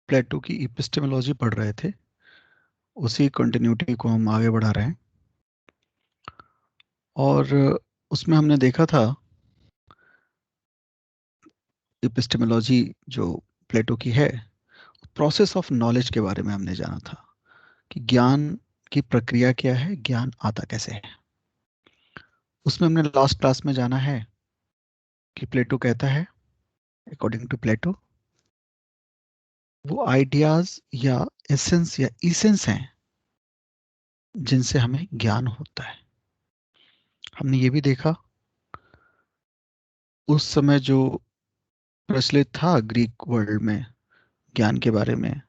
प्लेटो की इपिस्टेमोलॉजी पढ़ रहे थे, उसी कंटिन्यूटी को हम आगे बढ़ा रहे हैं। और उसमें हमने देखा था इपिस्टेमोलॉजी जो प्लेटो की है, प्रोसेस ऑफ नॉलेज के बारे में हमने जाना था कि ज्ञान की प्रक्रिया क्या है, ज्ञान आता कैसे है। उसमें हमने लास्ट क्लास में जाना है कि प्लेटो कहता है, अकॉर्डिंग टू प्लेटो, वो आइडियाज या एसेंस या इसेंस हैं जिनसे हमें ज्ञान होता है। हमने ये भी देखा उस समय जो प्रचलित था ग्रीक वर्ल्ड में ज्ञान के बारे में,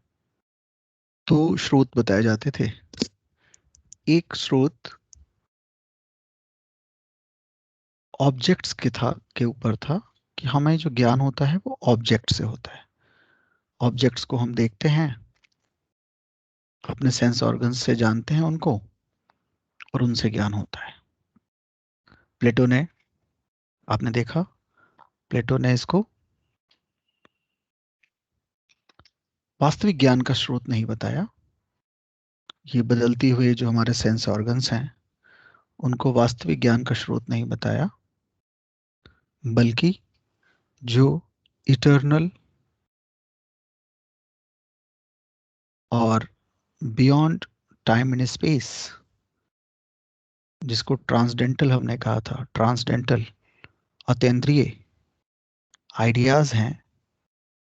तो स्रोत बताए जाते थे। एक स्रोत ऑब्जेक्ट्स के ऊपर था कि हमें जो ज्ञान होता है वो ऑब्जेक्ट से होता है। ऑब्जेक्ट्स को हम देखते हैं, अपने सेंस ऑर्गन्स से जानते हैं उनको, और उनसे ज्ञान होता है। प्लेटो ने, आपने देखा, प्लेटो ने इसको वास्तविक ज्ञान का स्रोत नहीं बताया। ये बदलती हुए जो हमारे सेंस ऑर्गन्स हैं उनको वास्तविक ज्ञान का स्रोत नहीं बताया, बल्कि जो इटर्नल और बियॉन्ड टाइम एंड स्पेस, जिसको ट्रांसडेंटल हमने कहा था, ट्रांसडेंटल अतीन्द्रिय आइडियाज हैं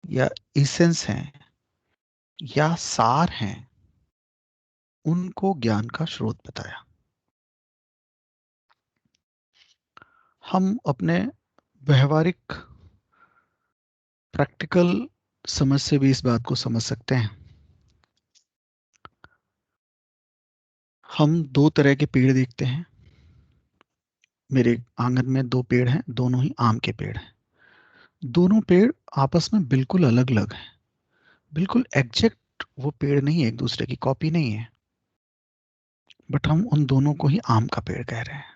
या इसेंस हैं या सार हैं, उनको ज्ञान का स्रोत बताया। हम अपने व्यवहारिक प्रैक्टिकल समझ से भी इस बात को समझ सकते हैं। हम दो तरह के पेड़ देखते हैं। मेरे आंगन में दो पेड़ हैं, दोनों ही आम के पेड़ हैं। दोनों पेड़ आपस में बिल्कुल अलग अलग हैं, बिल्कुल एग्जैक्ट वो पेड़ नहीं है, एक दूसरे की कॉपी नहीं है, बट हम उन दोनों को ही आम का पेड़ कह रहे हैं।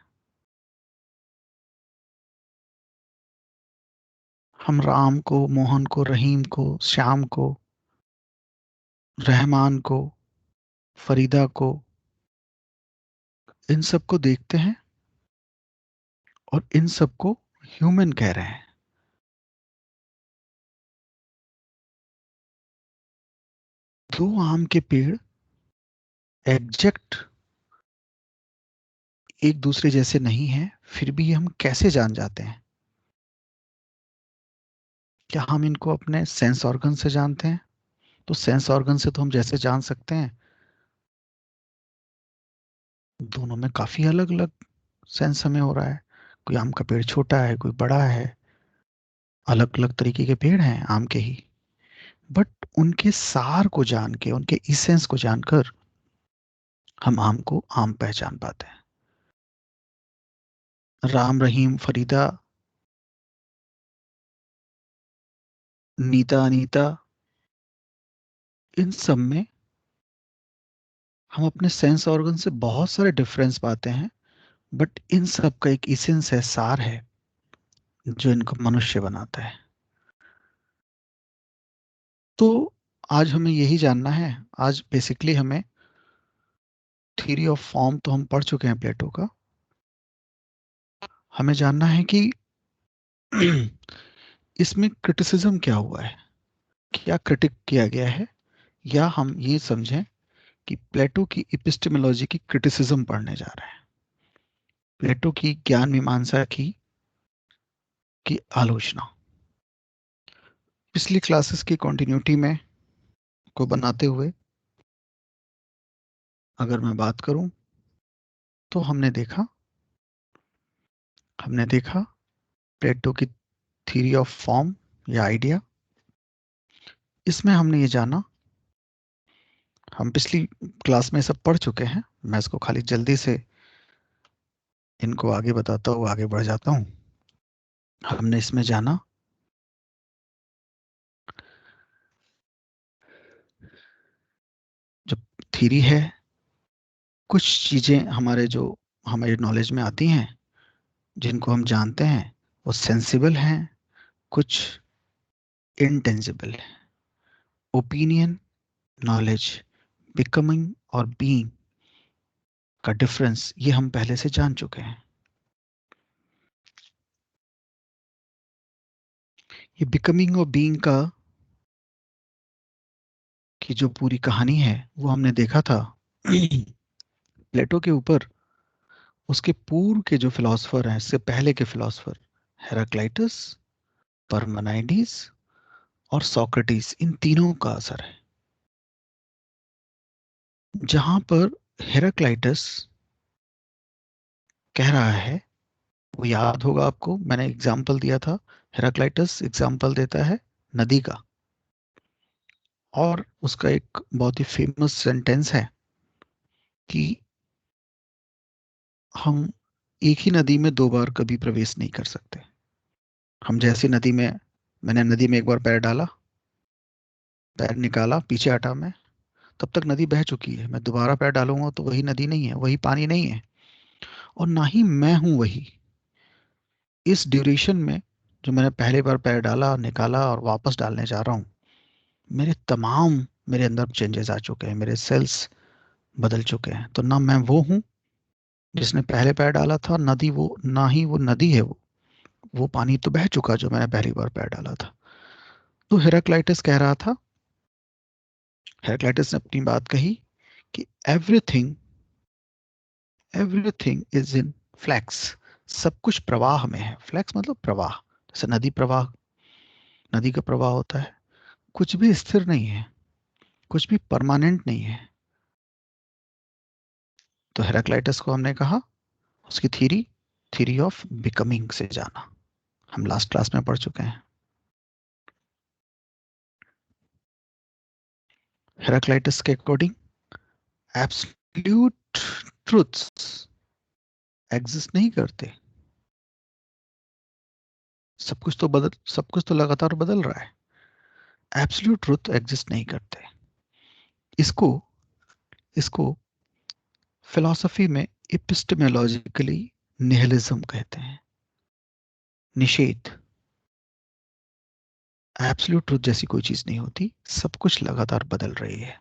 हम राम को, मोहन को, रहीम को, श्याम को, रहमान को, फरीदा को, इन सबको देखते हैं और इन सबको ह्यूमन कह रहे हैं। दो आम के पेड़ एग्जैक्ट एक दूसरे जैसे नहीं हैं, फिर भी हम कैसे जान जाते हैं? क्या हम इनको अपने सेंस ऑर्गन से जानते हैं? तो सेंस ऑर्गन से तो हम जैसे जान सकते हैं, दोनों में काफी अलग अलग सेंस हमें हो रहा है। कोई आम का पेड़ छोटा है, कोई बड़ा है, अलग अलग तरीके के पेड़ हैं आम के ही, बट उनके सार को जान के, उनके इसेंस को जानकर हम आम को आम पहचान पाते हैं। राम, रहीम, फरीदा, नीता, अनीता, इन सब में हम अपने सेंस ऑर्गन से बहुत सारे डिफरेंस पाते हैं, बट इन सब का एक इसेंस है, सार है, जो इनको मनुष्य बनाता है। तो आज हमें यही जानना है। आज बेसिकली हमें थ्योरी ऑफ फॉर्म तो हम पढ़ चुके हैं प्लेटो का। हमें जानना है कि इसमें क्रिटिसिज्म क्या हुआ है, क्या क्रिटिक किया गया है, या हम ये समझें कि प्लेटो की इपिस्टेमोलॉजी की क्रिटिसिज्म पढ़ने जा रहे हैं। प्लेटो की ज्ञान मीमांसा की आलोचना। पिछली क्लासेस की कंटिन्यूटी में को बनाते हुए अगर मैं बात करूं, तो हमने देखा प्लेटो की थ्योरी ऑफ फॉर्म या आइडिया। इसमें हमने ये जाना, हम पिछली क्लास में सब पढ़ चुके हैं, मैं इसको खाली जल्दी से इनको आगे बताता हूँ, आगे बढ़ जाता हूँ। हमने इसमें जाना जो थ्योरी है, कुछ चीजें हमारे नॉलेज में आती हैं, जिनको हम जानते हैं, वो सेंसिबल हैं, कुछ इनटेंजिबल है। ओपिनियन, नॉलेज, बिकमिंग और बीइंग का डिफरेंस ये हम पहले से जान चुके हैं। ये बिकमिंग और बीइंग का की जो पूरी कहानी है वो हमने देखा था प्लेटो के ऊपर। उसके पूर्व के जो फिलोसफर हैं, इससे पहले के फिलोसफर, हेराक्लाइटस, परमानाइडिस और सोक्रेटिस, इन तीनों का असर है। जहां पर हेराक्लाइटस कह रहा है, वो याद होगा आपको, मैंने एग्जाम्पल दिया था। हेराक्लाइटस एग्जाम्पल देता है नदी का, और उसका एक बहुत ही फेमस सेंटेंस है कि हम एक ही नदी में दो बार कभी प्रवेश नहीं कर सकते। हम जैसे नदी में, मैंने नदी में एक बार पैर डाला, पैर निकाला, पीछे हटा मैं, तब तक नदी बह चुकी है। मैं दोबारा पैर डालूंगा तो वही नदी नहीं है, वही पानी नहीं है, और ना ही मैं हूं वही। इस ड्यूरेशन में जो मैंने पहले बार पैर डाला, निकाला और वापस डालने जा रहा हूँ, मेरे अंदर चेंजेस आ चुके हैं, मेरे सेल्स बदल चुके हैं। तो ना मैं वो हूँ जिसने पहले पैर डाला था, नदी वो, ना ही वो नदी है वो पानी तो बह चुका जो मैंने पहली बार पैर डाला था। तो हेराक्लाइटस कह रहा था, हेराक्लाइटस ने अपनी बात कही कि everything everything is in flux. सब कुछ प्रवाह में है। फ्लैक्स मतलब प्रवाह, जैसे नदी प्रवाह, नदी का प्रवाह होता है। कुछ भी स्थिर नहीं है, कुछ भी परमानेंट नहीं है। तो हेराक्लाइटस को हमने कहा, उसकी थ्योरी, थ्योरी ऑफ बिकमिंग से जाना, हम लास्ट क्लास में पढ़ चुके हैं। हेराक्लाइटस के अकॉर्डिंग एब्सोल्यूट ट्रुथ्स एग्जिस्ट नहीं करते। सब कुछ तो लगातार बदल रहा है। एब्सोल्यूट ट्रुथ एग्जिस्ट नहीं करते। इसको इसको फिलॉसफी में एपिस्टेमोलॉजिकली निहिलिज्म कहते हैं, निषेध। एब्सोल्यूट ट्रुथ जैसी कोई चीज नहीं होती, सब कुछ लगातार बदल रही है।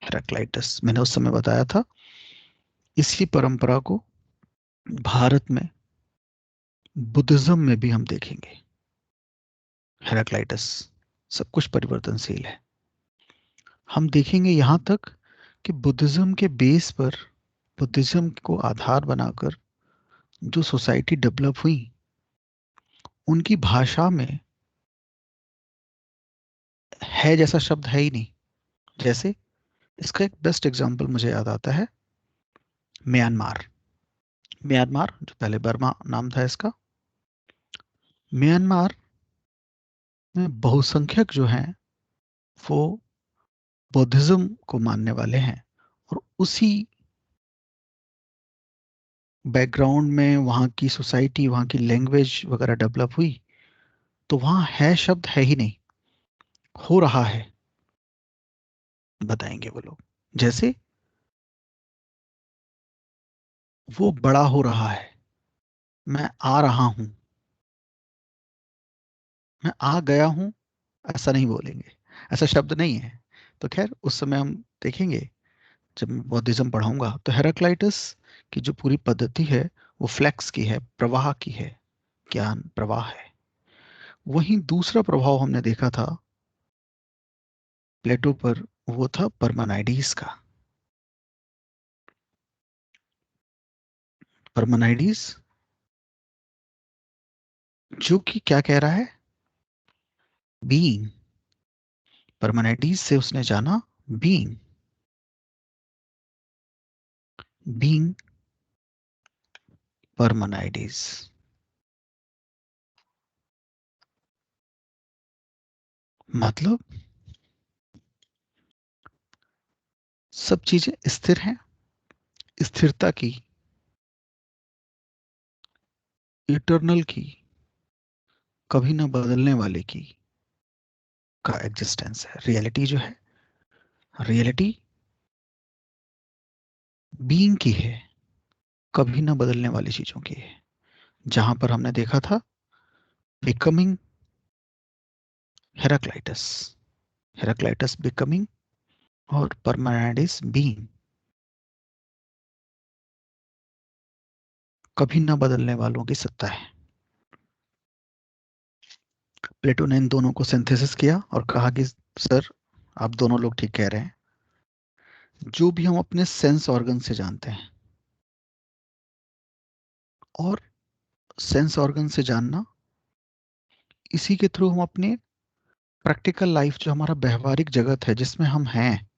हेराक्लाइटस, मैंने उस समय बताया था, इसी परंपरा को भारत में बुद्धिज्म में भी हम देखेंगे। हेराक्लाइटस, सब कुछ परिवर्तनशील है। हम देखेंगे यहां तक कि बुद्धिज्म के बेस पर, बुद्धिज्म को आधार बनाकर जो सोसाइटी डेवलप हुई, उनकी भाषा में है जैसा शब्द है ही नहीं। जैसे इसका एक बेस्ट एग्जांपल मुझे याद आता है, म्यांमार। म्यांमार जो पहले बर्मा नाम था इसका, म्यांमार में बहुसंख्यक जो हैं वो बुद्धिज्म को मानने वाले हैं, और उसी बैकग्राउंड में वहाँ की सोसाइटी, वहाँ की लैंग्वेज वगैरह डेवलप हुई। तो वहाँ है शब्द है ही नहीं, हो रहा है, बताएंगे वो लोग। जैसे वो बड़ा हो रहा है, मैं आ रहा हूं, मैं आ गया हूं, ऐसा नहीं बोलेंगे, ऐसा शब्द नहीं है। तो खैर उस समय हम देखेंगे जब मैं बौद्धिज्म पढ़ाऊंगा। तो हेराक्लाइटस की जो पूरी पद्धति है वो फ्लेक्स की है, प्रवाह की है, ज्ञान प्रवाह है। वहीं दूसरा प्रभाव हमने देखा था प्लेटो पर, वो था परमानाइडिस का। परमानाइडिस जो कि क्या कह रहा है, बीइंग। परमानाइडिस से उसने जाना बीइंग, बीइंग परमानाइडिस। मतलब सब चीजें स्थिर हैं, स्थिरता की, इटरनल की, कभी ना बदलने वाले की का एग्जिस्टेंस है। रियलिटी जो है, रियलिटी बीइंग की है, कभी ना बदलने वाली चीजों की है। जहां पर हमने देखा था बिकमिंग हेराक्लाइटस, हेराक्लाइटस बिकमिंग और पार्मेनिडेस बीइंग। कभी न बदलने वालों की सत्ता है। प्लेटो ने इन दोनों को सिंथेसिस किया और कहा कि सर, आप दोनों लोग ठीक कह रहे हैं। जो भी हम अपने सेंस ऑर्गन से जानते हैं, और सेंस ऑर्गन से जानना, इसी के थ्रू हम अपने प्रैक्टिकल लाइफ, जो हमारा व्यवहारिक जगत है जिसमें हम हैं,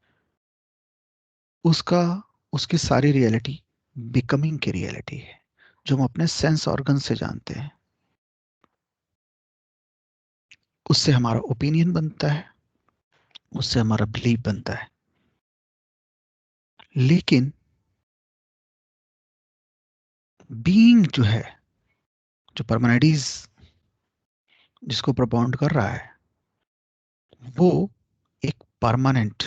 उसका, उसकी सारी रियलिटी बिकमिंग की रियलिटी है, जो हम अपने सेंस ऑर्गन से जानते हैं। उससे हमारा ओपिनियन बनता है, उससे हमारा बिलीफ बनता है। लेकिन बीइंग जो है, जो परमानेंटीज जिसको प्रोपाउंड कर रहा है, वो एक परमानेंट,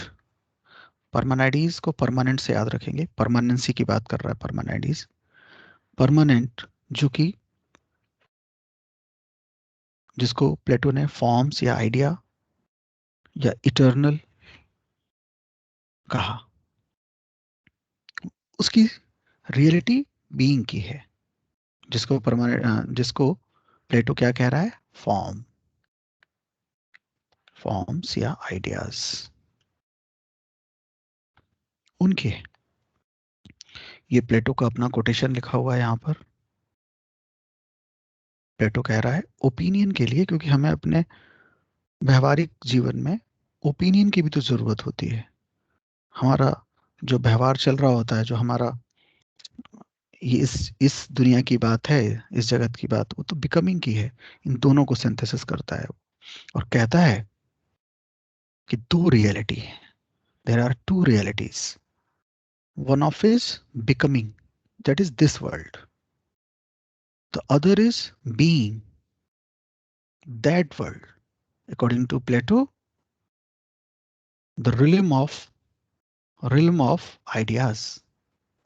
परमानेंटीज को परमानेंट से याद रखेंगे, परमानेंसी की बात कर रहा है परमानेंटीज, परमानेंट, जो कि जिसको प्लेटो ने फॉर्म्स या आइडिया या इटर्नल कहा, उसकी रियलिटी बीइंग की है, जिसको परमानेंट, जिसको प्लेटो क्या कह रहा है, फॉर्म, फॉर्म्स या आइडियाज उनके। ये प्लेटो का अपना कोटेशन लिखा हुआ है यहाँ पर। प्लेटो कह रहा है ओपिनियन के लिए, क्योंकि हमें अपने व्यवहारिक जीवन में ओपिनियन की भी तो जरूरत होती है। हमारा जो व्यवहार चल रहा होता है, जो हमारा ये इस दुनिया की बात है, इस जगत की बात, वो तो बिकमिंग की है। इन दोनों को सिंथेसिस करता है और कहता है कि दो रियलिटी है, there are two realities, one of is becoming, that is this world, the other is being, that world. According to Plato, the realm of ideas,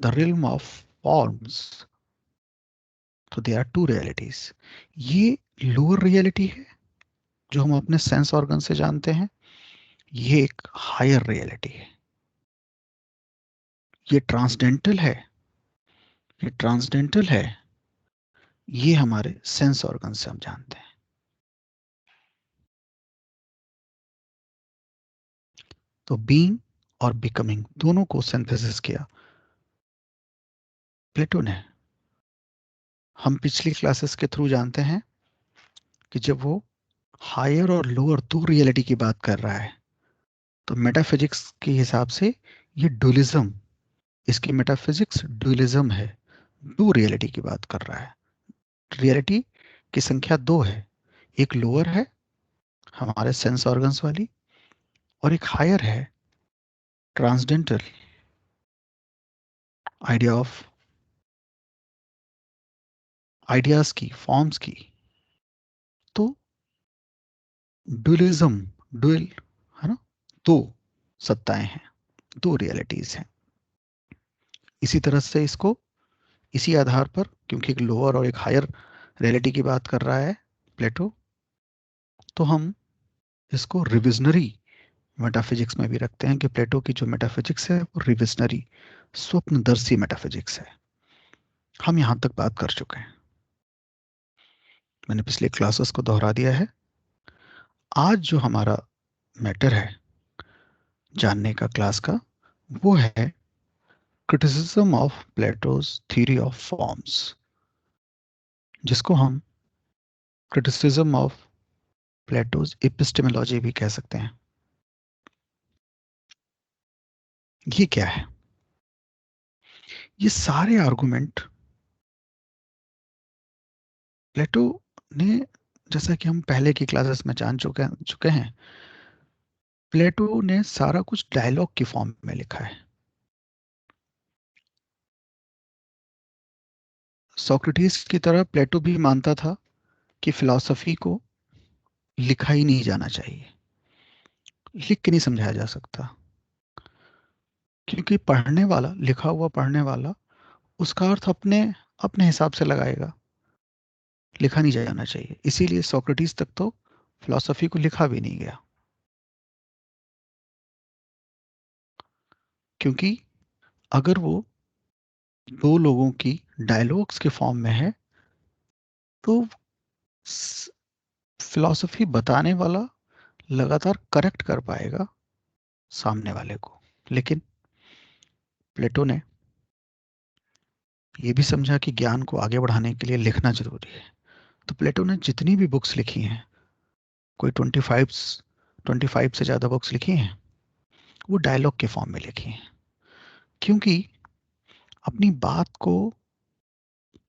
the realm of forms. So there are two realities. ये lower reality है जो हम अपने sense organ से जानते हैं, ये एक हायर रियलिटी है। ये ट्रांसडेंटल है, ये ट्रांसडेंटल है, ये हमारे सेंस ऑर्गन से हम जानते हैं। तो बीइंग और बिकमिंग दोनों को सिंथेसिस किया प्लेटो ने। हम पिछली क्लासेस के थ्रू जानते हैं कि जब वो हायर और लोअर दो रियलिटी की बात कर रहा है, तो मेटाफिजिक्स के हिसाब से ये डुअलिज्म, इसकी मेटाफिजिक्स डुअलिज्म है, दो रियलिटी की बात कर रहा है। रियलिटी की संख्या दो है, एक लोअर है हमारे सेंस ऑर्गन्स वाली, और एक हायर है ट्रांसडेंटल आइडिया ऑफ, आइडियाज की, फॉर्म्स की। तो डुअलिज्म, डुअल है ना, दो सत्ताएं हैं, दो रियलिटीज हैं। इसी तरह से इसको, इसी आधार पर, क्योंकि एक लोअर और एक हायर रियलिटी की बात कर रहा है प्लेटो, तो हम इसको रिविजनरी मेटाफिजिक्स में भी रखते हैं कि प्लेटो की जो मेटाफिजिक्स है वो रिविजनरी, स्वप्नदर्शी मेटाफिजिक्स है। हम यहां तक बात कर चुके हैं, मैंने पिछले क्लासेस को दोहरा दिया है। आज जो हमारा मैटर है जानने का क्लास का, वो है criticism of Plato's theory of forms, जिसको हम क्रिटिसिज्म ऑफ प्लेटोज एपिस्टेमोलॉजी भी कह सकते हैं। ये क्या है? ये सारे आर्गुमेंट प्लेटो ने, जैसा कि हम पहले की क्लासेस में जान चुके हैं, प्लेटो ने सारा कुछ डायलॉग की फॉर्म में लिखा है। सोक्रेटिस की तरह प्लेटो भी मानता था कि फिलॉसफी को लिखा ही नहीं जाना चाहिए, लिख के नहीं समझाया जा सकता, क्योंकि पढ़ने वाला, लिखा हुआ पढ़ने वाला उसका अर्थ अपने अपने हिसाब से लगाएगा, लिखा नहीं जाना चाहिए। इसीलिए सोक्रेटिस तक तो फिलॉसफी को लिखा भी नहीं गया। क्योंकि अगर वो दो लोगों की डायलॉग्स के फॉर्म में है तो फिलॉसफी बताने वाला लगातार करेक्ट कर पाएगा सामने वाले को। लेकिन प्लेटो ने यह भी समझा कि ज्ञान को आगे बढ़ाने के लिए लिखना जरूरी है। तो प्लेटो ने जितनी भी बुक्स लिखी हैं, कोई 25 से ज्यादा बुक्स लिखी हैं, वो डायलॉग के फॉर्म में लिखी हैं। क्योंकि अपनी बात को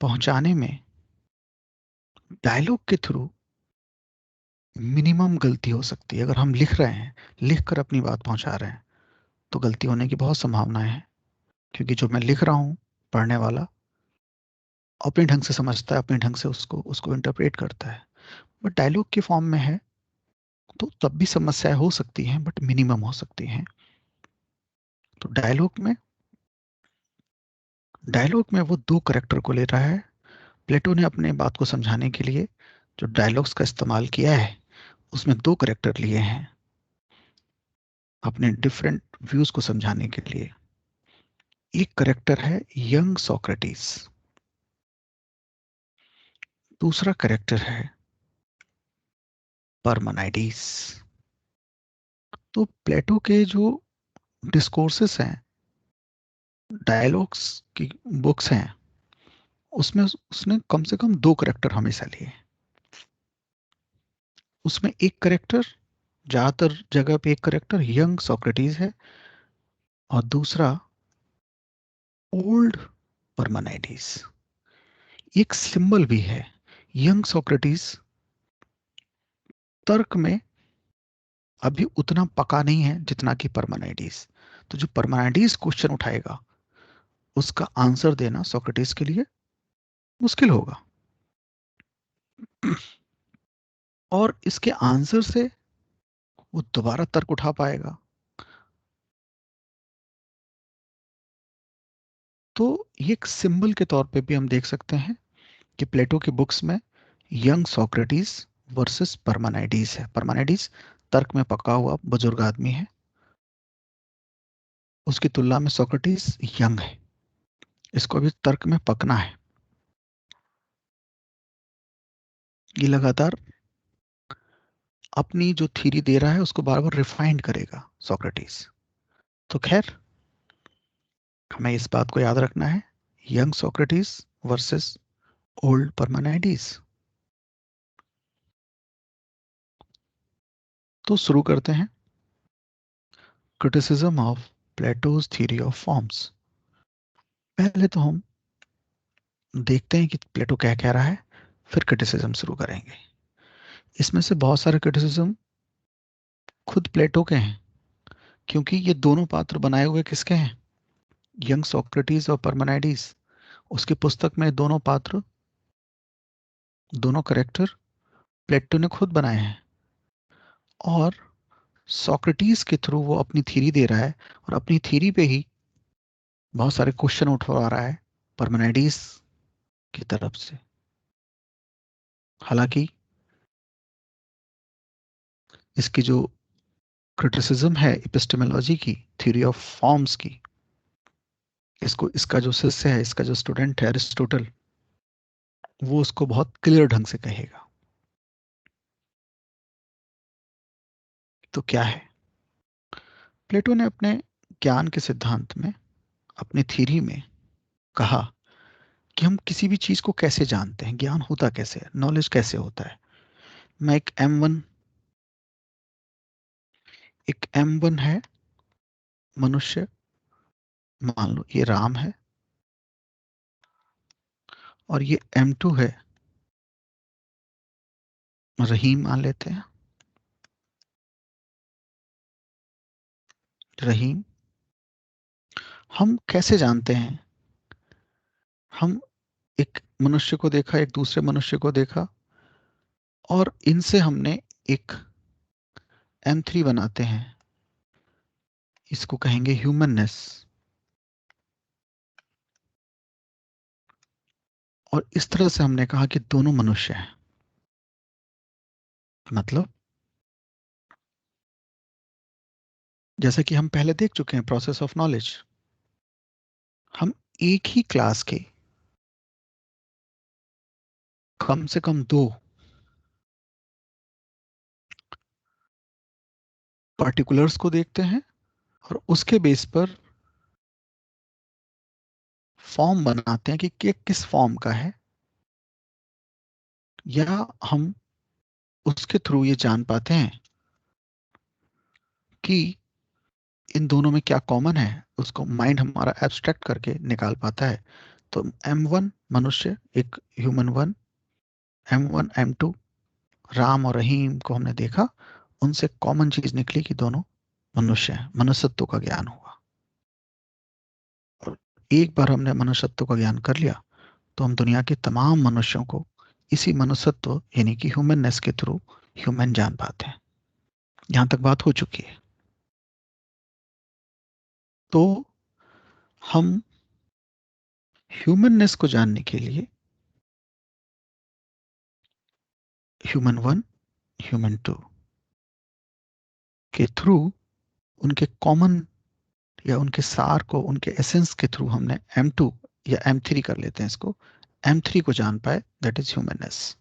पहुंचाने में डायलॉग के थ्रू मिनिमम गलती हो सकती है। अगर हम लिख रहे हैं, लिख कर अपनी बात पहुंचा रहे हैं, तो गलती होने की बहुत संभावनाएं हैं। क्योंकि जो मैं लिख रहा हूं, पढ़ने वाला अपने ढंग से समझता है, अपने ढंग से उसको उसको इंटरप्रेट करता है। बट डायलॉग के फॉर्म में है तो तब भी समस्याएं हो सकती हैं, बट मिनिमम हो सकती हैं। तो डायलॉग में वो दो करेक्टर को ले रहा है। प्लेटो ने अपने बात को समझाने के लिए जो डायलॉग्स का इस्तेमाल किया है, उसमें दो करेक्टर लिए हैं अपने डिफरेंट व्यूज को समझाने के लिए। एक करेक्टर है यंग सोक्रेटिस, दूसरा करेक्टर है परमानाइडिस। तो प्लेटो के जो डिस्कोर्सेस हैं, डायलॉग्स की बुक्स हैं, उसमें उसने कम से कम दो करेक्टर हमेशा लिए। उसमें एक करेक्टर, ज्यादातर जगह पे एक करेक्टर यंग सोक्रेटिस है, और दूसरा ओल्ड परमानाइडिस। एक सिंबल भी है। यंग सोक्रेटिस तर्क में अभी उतना पका नहीं है जितना कि परमानाइडिस। तो जो परमानाइडिस क्वेश्चन उठाएगा, उसका आंसर देना सोक्रेटिस के लिए मुश्किल होगा। और इसके आंसर से वो दोबारा तर्क उठा पाएगा। तो ये एक सिंबल के तौर पे भी हम देख सकते हैं कि प्लेटो की बुक्स में यंग सोक्रेटिस वर्सेस परमानाइडिस है। परमानाइडिस तर्क में पका हुआ बुजुर्ग आदमी है, उसकी तुलना में सोक्रेटिस यंग है, इसको अभी तर्क में पकना है। ये लगातार अपनी जो थ्योरी दे रहा है उसको बार बार रिफाइंड करेगा सोक्रेटिस। तो खैर, हमें इस बात को याद रखना है, यंग सोक्रेटिस वर्सेस ओल्ड परमानाइडिस। तो शुरू करते हैं criticism of Plato's theory of forms. पहले तो हम देखते हैं कि प्लेटो क्या कह रहा है, फिर क्रिटिसिज्म शुरू करेंगे। इसमें से बहुत सारे क्रिटिसिज्म खुद प्लेटो के हैं, क्योंकि ये दोनों पात्र बनाए हुए किसके हैं, यंग सोक्रेटिस और परमानाइडिस। उसकी पुस्तक में दोनों पात्र, दोनों करेक्टर प्लेटो ने खुद बनाए हैं। और सोक्रेटिस के थ्रू वो अपनी थ्योरी दे रहा है, और अपनी थ्योरी पे ही बहुत सारे क्वेश्चन उठवा रहा है परमानाइडिस की तरफ से। हालांकि इसकी जो क्रिटिसिज्म है एपिस्टेमोलॉजी की, थ्योरी ऑफ फॉर्म्स की, इसको इसका जो शिष्य है, इसका जो स्टूडेंट है अरिस्टोटल, वो उसको बहुत क्लियर ढंग से कहेगा। तो क्या है, प्लेटो ने अपने ज्ञान के सिद्धांत में, अपनी थ्योरी में कहा कि हम किसी भी चीज को कैसे जानते हैं, ज्ञान होता कैसे है, नॉलेज कैसे होता है। मैं एक M1 है मनुष्य, मान लो ये राम है, और ये M2 है रहीम, मान लेते हैं रहीम। हम कैसे जानते हैं, हम एक मनुष्य को देखा, एक दूसरे मनुष्य को देखा, और इनसे हमने एक M3 बनाते हैं, इसको कहेंगे ह्यूमननेस। और इस तरह से हमने कहा कि दोनों मनुष्य हैं। मतलब जैसे कि हम पहले देख चुके हैं प्रोसेस ऑफ नॉलेज, हम एक ही क्लास के कम से कम दो पर्टिकुलर्स को देखते हैं और उसके बेस पर फॉर्म बनाते हैं कि किस फॉर्म का है, या हम उसके थ्रू ये जान पाते हैं कि इन दोनों में क्या कॉमन है, उसको माइंड हमारा एब्स्ट्रैक्ट करके निकाल पाता है। तो M1 मनुष्य, एक human one, M1 M2 Ram और रहीम को हमने देखा, उनसे कॉमन चीज निकली कि दोनों मनुष्य हैं, मनुष्यत्व का ज्ञान हुआ। और एक बार हमने मनुष्यत्व का ज्ञान कर लिया तो हम दुनिया के तमाम मनुष्यों को इसी मनुष्यत्व यानी कि ह्यूमननेस के थ्रू ह्यूमन जान पाते हैं। यहां तक बात हो चुकी है। तो हम ह्यूमननेस को जानने के लिए ह्यूमन वन, ह्यूमन टू के थ्रू, उनके कॉमन या उनके सार को, उनके एसेंस के थ्रू हमने M2 या M3 कर लेते हैं इसको, M3 को जान पाए, दैट इज ह्यूमननेस।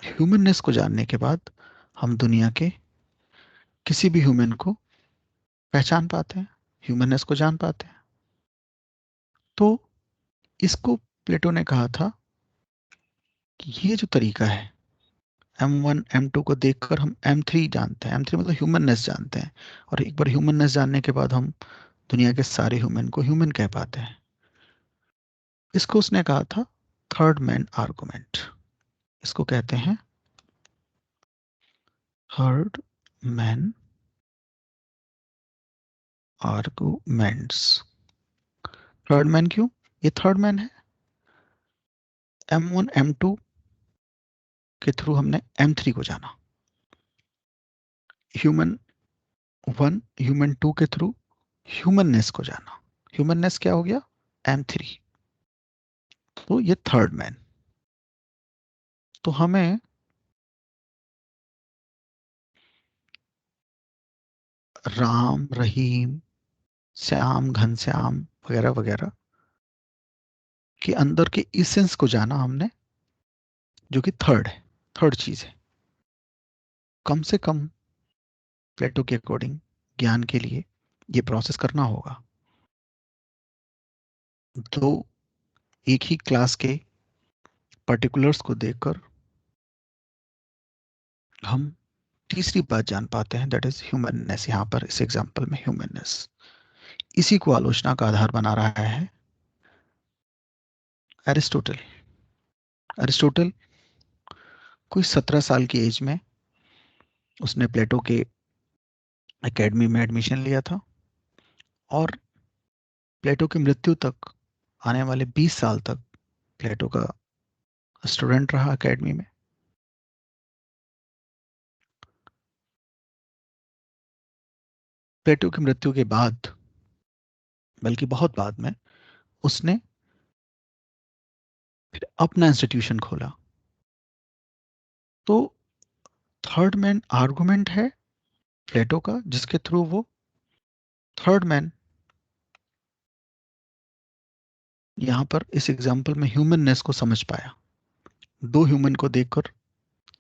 ह्यूमननेस को जानने के बाद हम दुनिया के किसी भी ह्यूमन को पहचान पाते हैं, ह्यूमननेस को जान पाते हैं। तो इसको प्लेटो ने कहा था कि ये जो तरीका है, M1 M2 को देखकर हम M3 जानते हैं, M3 मतलब ह्यूमननेस जानते हैं, और एक बार ह्यूमननेस जानने के बाद हम दुनिया के सारे ह्यूमन को ह्यूमन कह पाते हैं। इसको उसने कहा था थर्ड मैन आर्गुमेंट। इसको कहते हैं third man arguments. Third man क्यों? ये थर्ड मैन है। M1 M2 के थ्रू हमने M3 को जाना, ह्यूमन वन ह्यूमन टू के थ्रू ह्यूमननेस को जाना, ह्यूमननेस क्या हो गया? M3। तो ये थर्ड मैन। तो हमें राम, रहीम, श्याम, घनश्याम वगैरह वगैरह के अंदर के इसेंस को जाना हमने, जो कि थर्ड है, थर्ड चीज है। कम से कम प्लेटो के अकॉर्डिंग ज्ञान के लिए ये प्रोसेस करना होगा। तो एक ही क्लास के पर्टिकुलर्स को देखकर हम तीसरी बात जान पाते हैं, दैट इज ह्यूमननेस। यहाँ पर इस एग्जांपल में ह्यूमननेस, इसी को आलोचना का आधार बना रहा है एरिस्टोटल। एरिस्टोटल कोई 17 साल की एज में उसने प्लेटो के एकेडमी में एडमिशन लिया था, और प्लेटो की मृत्यु तक आने वाले 20 साल तक प्लेटो का स्टूडेंट रहा एकेडमी में। प्लेटो की मृत्यु के बाद, बल्कि बहुत बाद में, उसने फिर अपना इंस्टीट्यूशन खोला। तो थर्ड मैन आर्गुमेंट है प्लेटो का, जिसके थ्रू वो थर्ड मैन, यहां पर इस एग्जांपल में ह्यूमननेस को समझ पाया। दो ह्यूमन को देखकर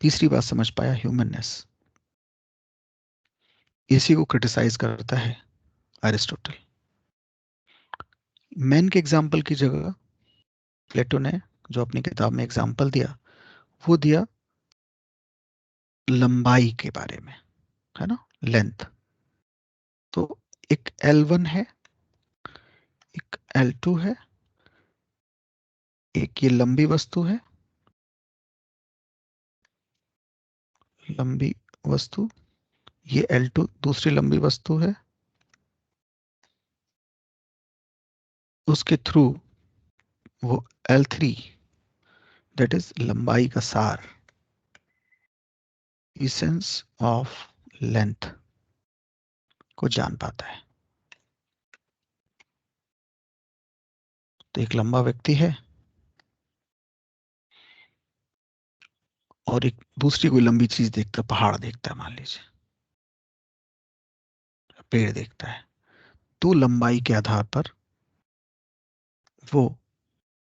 तीसरी बात समझ पाया, ह्यूमननेस। इसी को क्रिटिसाइज करता है एरिस्टोटल। मैन के एग्जाम्पल की जगह प्लेटो ने जो अपनी किताब में एग्जाम्पल दिया, वो दिया लंबाई के बारे में, है ना, लेंथ। तो एक L1 है, एक L2 है, एक ये लंबी वस्तु है, लंबी वस्तु, ये L2 दूसरी लंबी वस्तु है, उसके थ्रू वो L3, दैट इज लंबाई का सार, इसेंस ऑफ लेंथ को जान पाता है। तो एक लंबा व्यक्ति है और एक दूसरी कोई लंबी चीज देखता है, पहाड़ देखता है मान लीजिए, पेड़ देखता है, दो लंबाई के आधार पर वो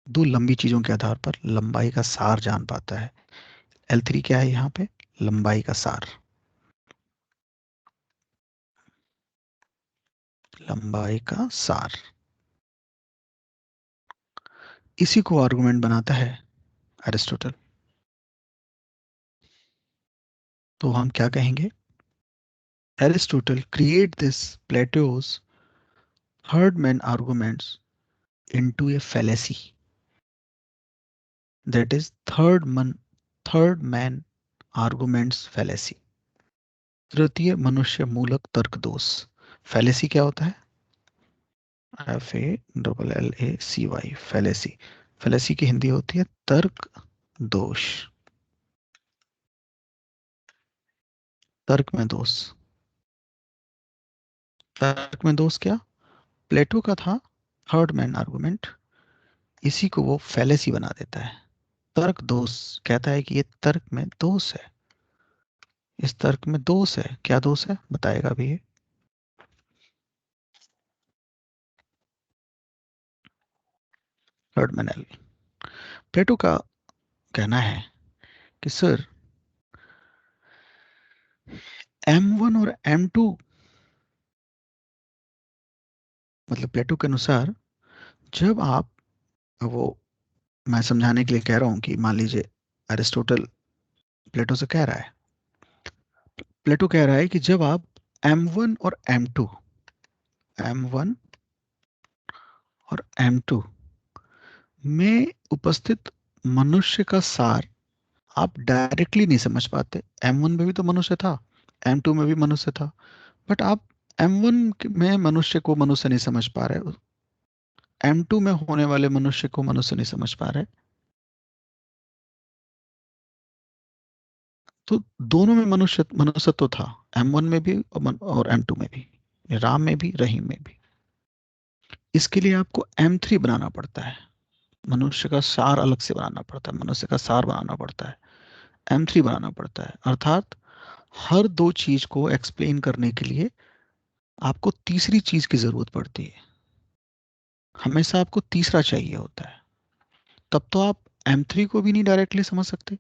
दो लंबी चीजों के आधार पर लंबाई का सार जान पाता है। L3 क्या है यहाँ पे? लंबाई का सार, लंबाई का सार। इसी को आर्गुमेंट बनाता है एरिस्टोटल। तो हम क्या कहेंगे? एरिस्टोटल क्रिएट दिस प्लेटो's third man arguments into a fallacy, that is third man arguments fallacy, तृतीय मनुष्य मूलक तर्क दोष। फैलेसी क्या होता है? FALLACY, fallacy. फैलेसी की हिंदी होती है तर्क दोष। तर्क में दोष। तर्क में दोष क्या? प्लेटो का था थर्ड मैन आर्गुमेंट, इसी को वो फैलेसी बना देता है। तर्क दोष, कहता है कि ये तर्क में दोष है, इस तर्क में दोष है। क्या दोष है बताएगा भी ये। Third man. प्लेटो का कहना है कि सर M1 और M2, मतलब प्लेटो के अनुसार जब आप वो, मैं समझाने के लिए कह रहा हूं कि मान लीजिए अरिस्टोटल प्लेटो से कह रहा है, प्लेटो कह रहा है कि जब आप M1 और M1 और M2 में उपस्थित मनुष्य का सार आप डायरेक्टली नहीं समझ पाते। M1 में भी तो मनुष्य था, M2 में भी मनुष्य था, बट आप M1 में मनुष्य को मनुष्य नहीं समझ पा रहे, M2 में होने वाले मनुष्य को मनुष्य नहीं समझ पा रहे। तो दोनों में मनुष्य तो था, M1 में भी और M2 में भी, राम में भी रहीम में भी। इसके लिए आपको M3 बनाना पड़ता है, मनुष्य का सार अलग से बनाना पड़ता है, मनुष्य का सार बनाना पड़ता है, M3 बनाना पड़ता है। अर्थात हर दो चीज को एक्सप्लेन करने के लिए आपको तीसरी चीज की जरूरत पड़ती है। हमेशा आपको तीसरा चाहिए होता है। तब तो आप M3 को भी नहीं डायरेक्टली समझ सकते,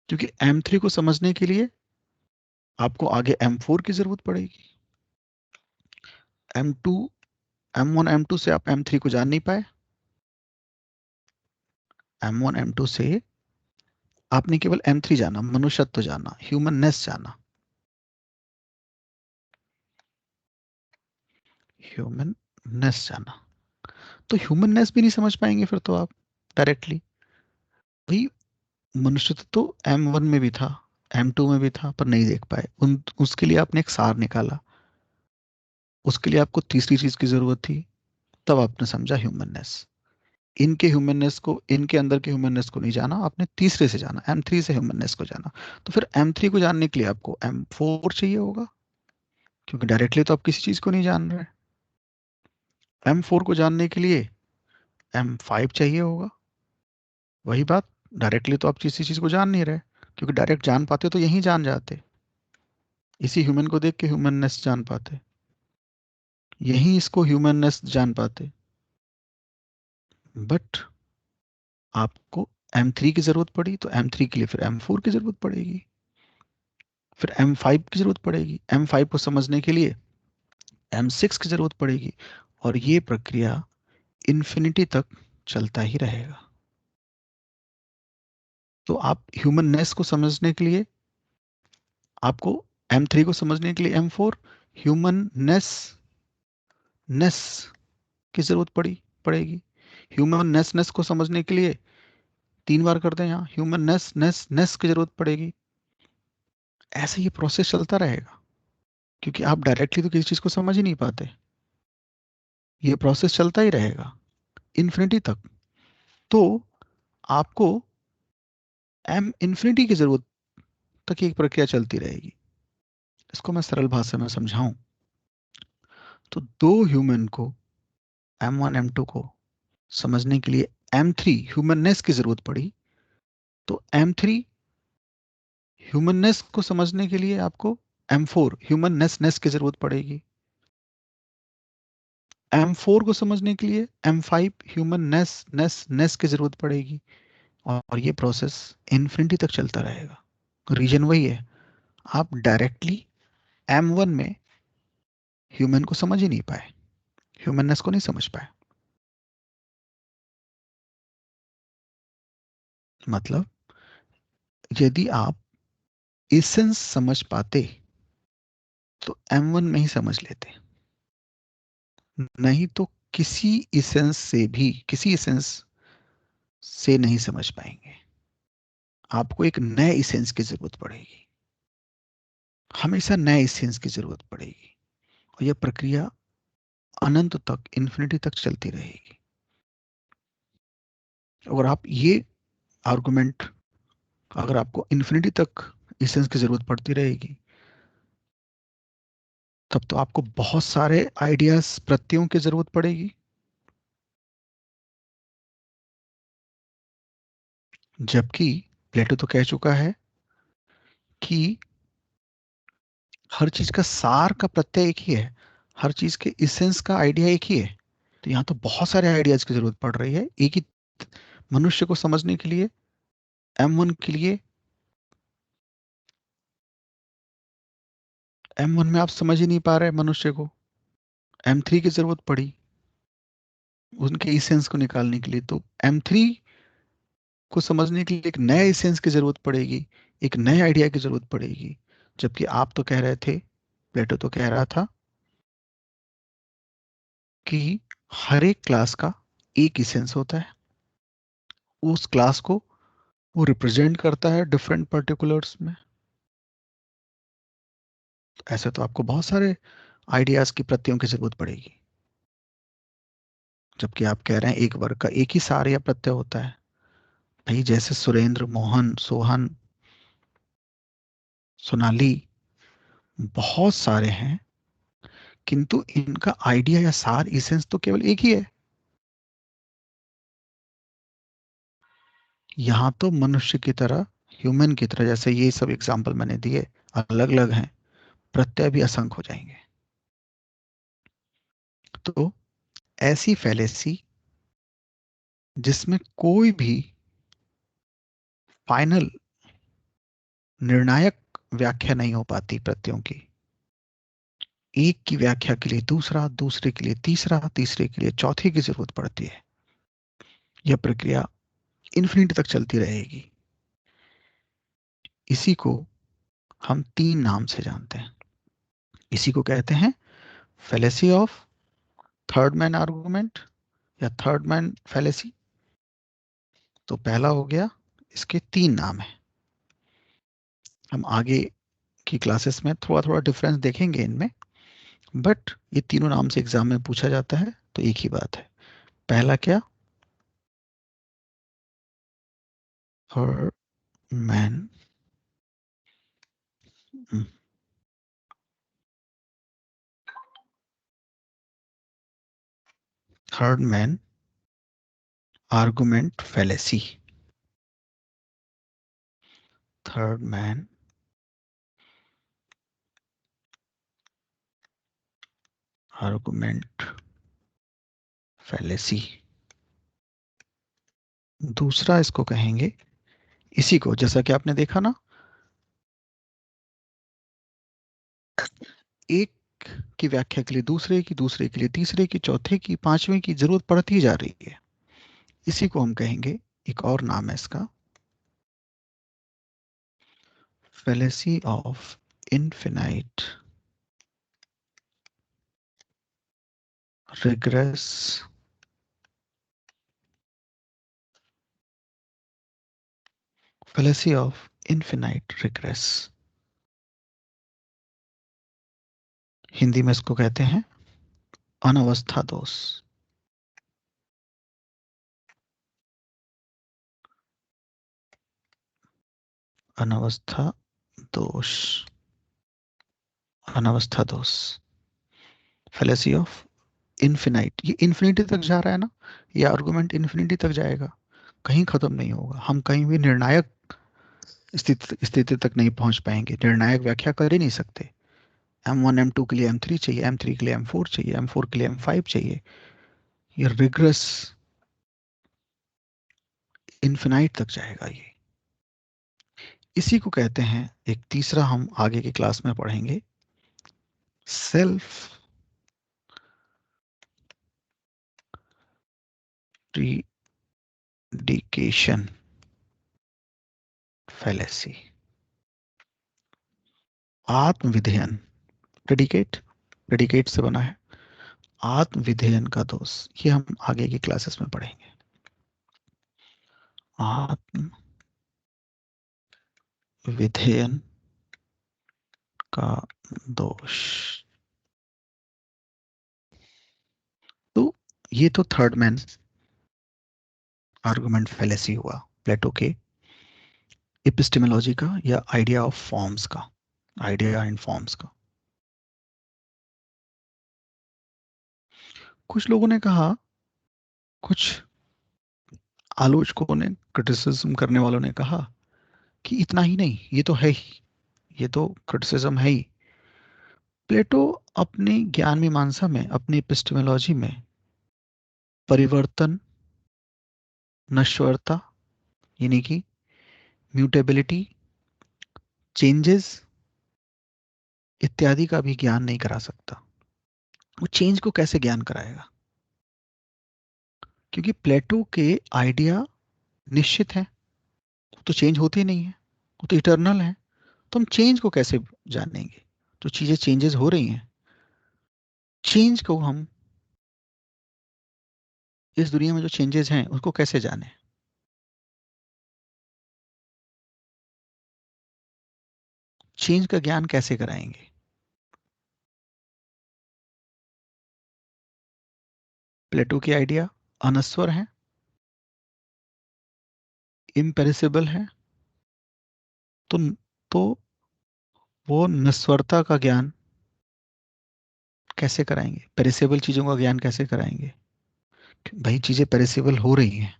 क्योंकि M3 को समझने के लिए आपको आगे M4 की जरूरत पड़ेगी। M2, M1 M2 से आप M3 को जान नहीं पाए। M1 M2 से आपने केवल M3 जाना, मनुष्यत्व जाना, ह्यूमननेस जाना, ह्यूमननेस जाना। तो ह्यूमननेस भी नहीं समझ पाएंगे फिर तो आप डायरेक्टली। भाई मनुष्यत्व तो M1 में भी था, M2 में भी था, पर नहीं देख पाए। उसके लिए आपने एक सार निकाला, उसके लिए आपको तीसरी चीज की जरूरत थी, तब आपने समझा ह्यूमननेस। इनके ह्यूमननेस को, इनके अंदर के ह्यूमननेस को नहीं जाना, आपने तीसरे से जाना, M3 से ह्यूमननेस को जाना। तो फिर M3 को जानने के लिए आपको M4 चाहिए होगा, क्योंकि डायरेक्टली तो आप किसी चीज को नहीं जान रहे। M4 को जानने के लिए M5 चाहिए होगा। वही बात, डायरेक्टली तो आप किसी चीज को जान नहीं रहे, क्योंकि डायरेक्ट जान पाते तो यहीं जान जाते, इसी ह्यूमन को देख के ह्यूमननेस जान पाते, यहीं इसको ह्यूमननेस जान पाते। बट आपको M3 की जरूरत पड़ी, तो M3 के लिए फिर M4 की जरूरत पड़ेगी, फिर M5 की जरूरत पड़ेगी, M5 को समझने के लिए M6 की जरूरत पड़ेगी, और ये प्रक्रिया इन्फिनिटी तक चलता ही रहेगा। तो आप ह्यूमननेस को समझने के लिए, आपको M3 को समझने के लिए M4, ह्यूमननेस नेस की जरूरत पड़ेगी। ह्यूमननेस को समझने के लिए 3 बार कर दें, यहाँ ह्यूमननेस नेस नेस की जरूरत पड़ेगी। ऐसे ये प्रोसेस चलता रहेगा, क्योंकि आप डायरेक्टली तो किसी चीज को समझ ही नहीं पाते। ये प्रोसेस चलता ही रहेगा इन्फिनिटी तक। तो आपको एम इन्फिनिटी की जरूरत तक ये प्रक्रिया चलती रहेगी। इसको मैं सरल भाषा में समझाऊं तो दो ह्यूमन को, M1 M2 को समझने के लिए M3 ह्यूमननेस की जरूरत पड़ी, तो M3 ह्यूमननेस को समझने के लिए आपको M4 ह्यूमननेस नेस की जरूरत पड़ेगी। M4 को समझने के लिए M5 ह्यूमननेस नेस नेस की जरूरत पड़ेगी। और ये प्रोसेस इन्फिनिटी तक चलता रहेगा। रीजन वही है, आप डायरेक्टली M1 में ह्यूमन को समझ ही नहीं पाए, ह्यूमननेस को नहीं समझ पाए। मतलब यदि आप इसेंस समझ पाते तो M1 में ही समझ लेते, नहीं तो किसी इसेंस से नहीं समझ पाएंगे। आपको एक नए इसेंस की जरूरत पड़ेगी, हमेशा नए इसेंस की जरूरत पड़ेगी। और यह प्रक्रिया अनंत तक, इन्फिनिटी तक चलती रहेगी। अगर आप ये आर्गुमेंट, अगर आपको इन्फिनिटी तक इसेंस की जरूरत पड़ती रहेगी, तब तो आपको बहुत सारे आइडियाज, प्रत्ययों की जरूरत पड़ेगी। जबकि प्लेटो तो कह चुका है कि हर चीज का सार का प्रत्यय एक ही है, हर चीज के इसेंस का आइडिया एक ही है। तो यहाँ तो बहुत सारे आइडियाज की जरूरत पड़ रही है एक ही मनुष्य को समझने के लिए। M1 के लिए, M1 में आप समझ ही नहीं पा रहे मनुष्य को, M3 की जरूरत पड़ी उनके इसेंस को निकालने के लिए। तो M3 को समझने के लिए एक नए इसेंस की जरूरत पड़ेगी, एक नए आइडिया की जरूरत पड़ेगी। जबकि आप तो कह रहे थे, प्लेटो तो कह रहा था कि हर एक क्लास का एक इसेंस होता है, उस क्लास को वो रिप्रेजेंट करता है डिफरेंट पर्टिकुलर्स में। तो ऐसे तो आपको बहुत सारे आइडियाज की प्रतियों की जरूरत पड़ेगी। जबकि आप कह रहे हैं एक वर्ग का एक ही सार या प्रत्यय होता है। भाई जैसे सुरेंद्र, मोहन, सोहन, सोनाली, बहुत सारे हैं, किंतु इनका आइडिया या सार, इसेंस तो केवल एक ही है। यहाँ तो मनुष्य की तरह, ह्यूमन की तरह, जैसे ये सब एग्जाम्पल मैंने दिए अलग अलग हैं, प्रत्यय भी असंख्य हो जाएंगे। तो ऐसी फैलेसी जिसमें कोई भी फाइनल, निर्णायक व्याख्या नहीं हो पाती प्रत्ययों की, एक की व्याख्या के लिए दूसरा, दूसरे के लिए तीसरा, तीसरे के लिए चौथे की जरूरत पड़ती है। यह प्रक्रिया इन्फिनिटी तक चलती रहेगी। इसी को हम तीन नाम से जानते हैं। इसी को कहते हैं fallacy of third man argument या थर्ड मैन फेलेसी। तो पहला हो गया, इसके तीन नाम है। हम आगे की क्लासेस में थोड़ा थोड़ा डिफरेंस देखेंगे इनमें, बट ये तीनों नाम से एग्जाम में पूछा जाता है तो एक ही बात है। पहला क्या, third man, third man argument fallacy, third man argument fallacy. दूसरा इसको कहेंगे, इसी को जैसा कि आपने देखा ना, एक की व्याख्या के लिए दूसरे की, दूसरे के लिए तीसरे की, चौथे की, पांचवें की जरूरत पड़ती जा रही है। इसी को हम कहेंगे, एक और नाम है इसका, fallacy of infinite regress, fallacy of infinite regress. Hindi में इसको कहते हैं अनवस्था दोष। अनवस्था दोष, अनवस्था दोष, फेलेसी ऑफ इन्फिनाइट। ये इन्फिनिटी तक जा रहा है ना, ये आर्गुमेंट इन्फिनिटी तक जाएगा, कहीं खत्म नहीं होगा। हम कहीं भी निर्णायक स्थिति तक नहीं पहुंच पाएंगे, निर्णायक व्याख्या कर ही नहीं सकते। M1 M2 के लिए M3 चाहिए, M3 के लिए M4 चाहिए, M4 के लिए M5 चाहिए। ये रिग्रेस इन्फिनाइट तक जाएगा ये। इसी को कहते हैं, एक तीसरा हम आगे की क्लास में पढ़ेंगे, सेल्फ प्रीडिकेशन फैलेसी। आत्मविधेयन, प्रेडिकेट, प्रेडिकेट से बना है, आत्मविधेयन का दोष, ये हम आगे की क्लासेस में पढ़ेंगे। आत्मविधेयन का दोष। तो ये तो थर्ड मैन आर्गुमेंट फैलेसी हुआ प्लेटो के एपिस्टेमोलॉजी का, या आइडिया ऑफ फॉर्म्स का, आइडिया इन फॉर्म्स का। कुछ लोगों ने कहा, कुछ आलोचकों ने, क्रिटिसिज्म करने वालों ने कहा कि इतना ही नहीं, ये तो है ही, ये तो क्रिटिसिज्म है ही। प्लेटो अपने ज्ञान मीमांसा में, अपनी एपिस्टेमोलॉजी में परिवर्तन, नश्वरता यानी कि म्यूटेबिलिटी, चेंजेस इत्यादि का भी ज्ञान नहीं करा सकता। वो चेंज को कैसे ज्ञान कराएगा? क्योंकि प्लेटो के आइडिया निश्चित है, तो चेंज होती नहीं है, वो तो इटर्नल है। तो हम चेंज को कैसे जानेंगे? जो चीजें चेंजेस हो रही हैं, चेंज को हम, इस दुनिया में जो चेंजेस हैं उसको कैसे जाने? चेंज का ज्ञान कैसे कराएंगे? प्लेटो की आइडिया अनस्वर है, इम्पेरिसिबल है, तो तो वो नस्वरता का ज्ञान कैसे कराएंगे? पेरिसेबल चीजों का ज्ञान कैसे कराएंगे? भाई चीजें पेरिसेबल हो रही हैं।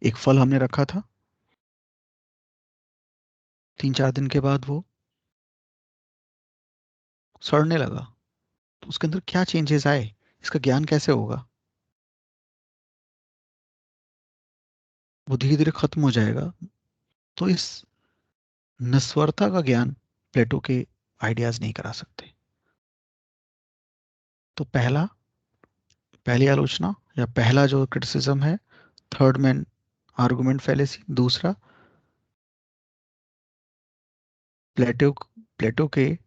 एक फल हमने रखा था, 3-4 दिन के बाद वो सड़ने लगा, तो उसके अंदर क्या चेंजेस आए, इसका ज्ञान कैसे होगा? वो धीरे धीरे खत्म हो जाएगा। तो इस नस्वरता का ज्ञान प्लेटो के आइडियाज नहीं करा सकते। तो पहली आलोचना या पहला जो क्रिटिसिज्म है, थर्ड मैन आर्गुमेंट फैलेसी। दूसरा, प्लेटो प्लेटो के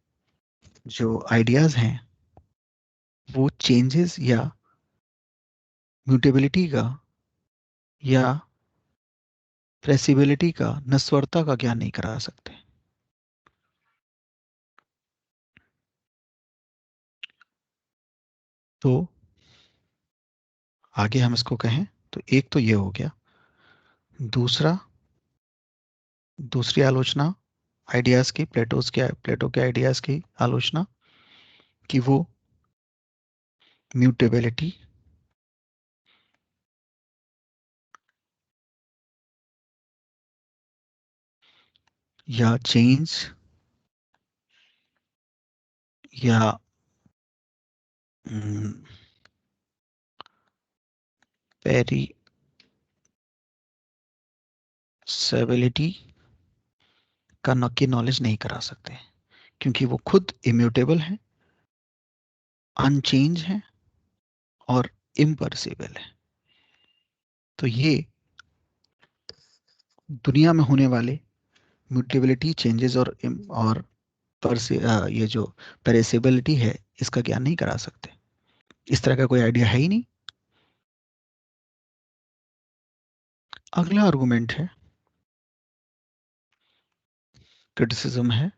जो आइडियाज हैं वो चेंजेस या म्यूटेबिलिटी का या ट्रेसिबिलिटी का, नस्वरता का ज्ञान नहीं करा सकते। तो आगे हम इसको कहें तो एक तो ये हो गया। दूसरा, दूसरी आलोचना आइडियाज की, प्लेटो के आइडियाज की आलोचना कि वो म्यूटेबिलिटी या चेंज या पेरिसेबिलिटी का की नॉलेज नहीं करा सकते, क्योंकि वो खुद इम्यूटेबल है, अनचेंज है और इम्पर्सिबल है। तो ये दुनिया में होने वाले म्यूटेबिलिटी, चेंजेस और ये जो पेरिसेबिलिटी है, इसका ज्ञान नहीं करा सकते। इस तरह का कोई आइडिया है ही नहीं। अगला आर्गुमेंट है, क्रिटिसिज्म है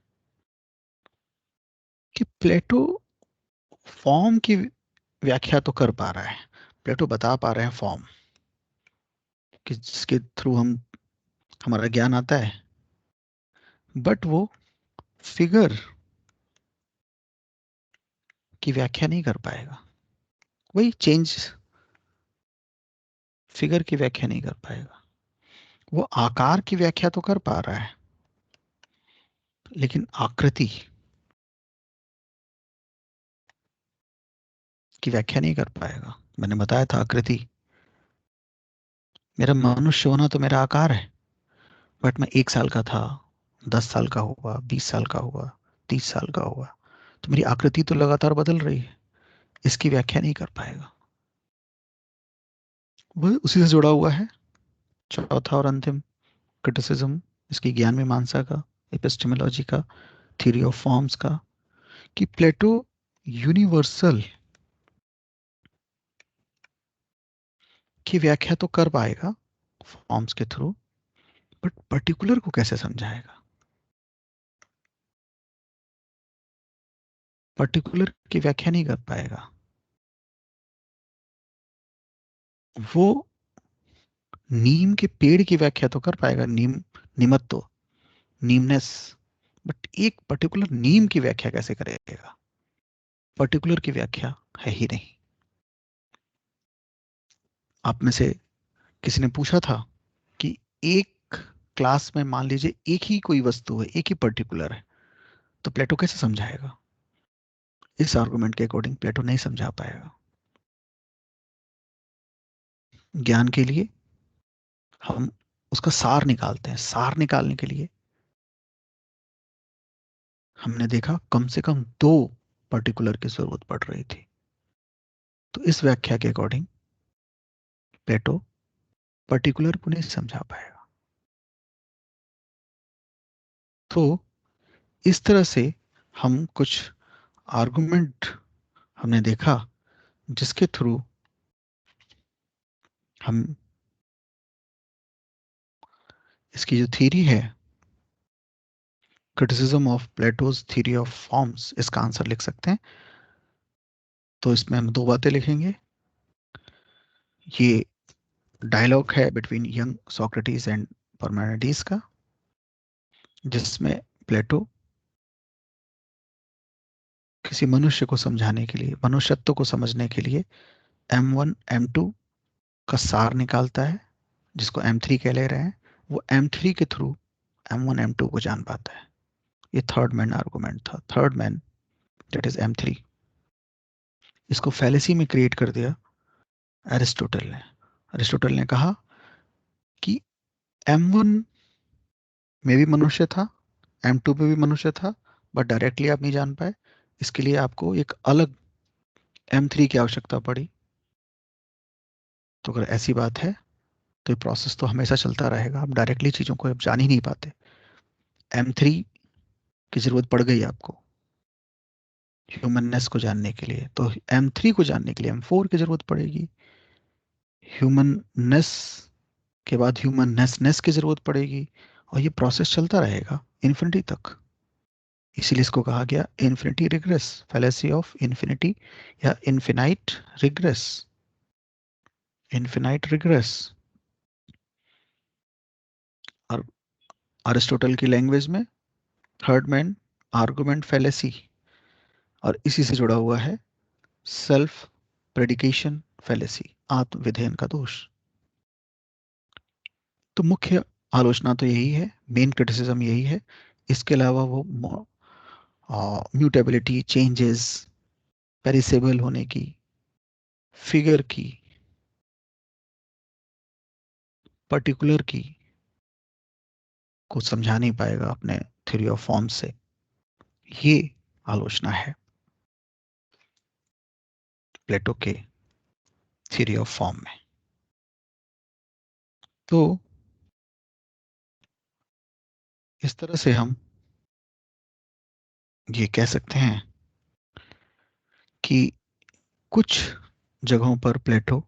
कि प्लेटो फॉर्म की व्याख्या तो कर पा रहा है, प्लेटो बता पा रहे हैं फॉर्म कि जिसके थ्रू हम हमारा ज्ञान आता है, बट वो फिगर की व्याख्या नहीं कर पाएगा। वही चेंज, फिगर की व्याख्या नहीं कर पाएगा। वो आकार की व्याख्या तो कर पा रहा है, लेकिन आकृति, की व्याख्या नहीं कर पाएगा। मैंने बताया था आकृति, मेरा मनुष्य होना तो मेरा आकार है, बट मैं 1 साल का था, 10 साल का हुआ, 20 साल का हुआ, 30 साल का हुआ, तो मेरी आकृति तो लगातार बदल रही है, इसकी व्याख्या नहीं कर पाएगा। वह उसी से जुड़ा हुआ है चौथा और अंतिम क्रिटिसिज्म, इसकी ज्ञान मीमांसा का, एपिस्टेमोलॉजी का, थ्योरी ऑफ फॉर्म्स का, कि प्लेटो यूनिवर्सल की व्याख्या तो कर पाएगा फॉर्म्स के थ्रू, बट पर्टिकुलर को कैसे समझाएगा? पर्टिकुलर की व्याख्या नहीं कर पाएगा। वो नीम के पेड़ की व्याख्या तो कर पाएगा, नीम, निमत्तो, नीमनेस, बट एक पर्टिकुलर नीम की व्याख्या कैसे करेगा? पर्टिकुलर की व्याख्या है ही नहीं। आप में से किसी ने पूछा था कि एक क्लास में मान लीजिए एक ही कोई वस्तु है, एक ही पर्टिकुलर है, तो प्लेटो कैसे समझाएगा? इस आर्गुमेंट के अकॉर्डिंग प्लेटो नहीं समझा पाएगा। ज्ञान के लिए हम उसका सार निकालते हैं, सार निकालने के लिए हमने देखा कम से कम 2 पर्टिकुलर की जरूरत पड़ रही थी। तो इस व्याख्या के अकॉर्डिंग प्लेटो पर्टिकुलर को नहीं समझा पाएगा। तो इस तरह से हम कुछ आर्गुमेंट हमने देखा जिसके थ्रू हम इसकी जो थ्योरी है, criticism of Plato's theory of forms, इसका आंसर लिख सकते हैं। तो इसमें हम 2 बातें लिखेंगे। ये डायलॉग है बिटवीन यंग सोक्रेटिस एंड पार्मेनिडेस का, जिसमें प्लेटो किसी मनुष्य को समझाने के लिए, मनुष्यत्व को समझने के लिए M1 M2 का सार निकालता है, जिसको M3 कह ले रहे हैं। वो M3 के थ्रू M1 M2 को जान पाता है। ये थर्ड मैन आर्गुमेंट था, third man that is M3। इसको फैलेसी में क्रिएट कर दिया एरिस्टोटल ने। एरिस्टोटल ने कहा कि M1 में भी मनुष्य था, M2 में भी मनुष्य था, बट डायरेक्टली आप नहीं जान पाए, इसके लिए आपको एक अलग M3 की आवश्यकता पड़ी। तो अगर ऐसी बात है तो ये प्रोसेस तो हमेशा चलता रहेगा, आप डायरेक्टली चीज़ों को आप जान ही नहीं पाते। M3 की जरूरत पड़ गई आपको ह्यूमननेस को जानने के लिए, तो M3 को जानने के लिए M4 की जरूरत पड़ेगी। ह्यूमननेस के बाद ह्यूमननेसनेस की जरूरत पड़ेगी, और ये प्रोसेस चलता रहेगा इन्फिनिटी तक। इसीलिए इसको कहा गया infinity regress, fallacy of infinity या इन्फिनाइट रिग्रेस, इन्फिनाइट रिग्रेस। और अरिस्टोटल की लैंग्वेज में थर्ड मैन आर्गुमेंट फैलेसी, और इसी से जुड़ा हुआ है सेल्फ प्रेडिकेशन फैलेसी, आत्मविधेयन का दोष। तो मुख्य आलोचना तो यही है, मेन क्रिटिसिज्म यही है। इसके अलावा वो म्यूटेबिलिटी, चेंजेस, पेरिसेबल होने की, फिगर की, पर्टिकुलर की को समझा नहीं पाएगा अपने थ्योरी ऑफ फॉर्म से। ये आलोचना है प्लेटो के थ्योरी ऑफ फॉर्म में। तो इस तरह से हम ये कह सकते हैं कि कुछ जगहों पर प्लेटो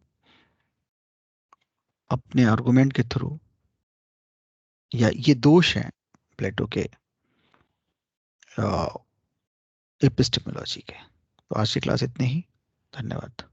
अपने आर्गुमेंट के थ्रू, या ये दोष हैं प्लेटो के एपिस्टेमोलॉजी के। तो आज की क्लास इतनी ही। धन्यवाद।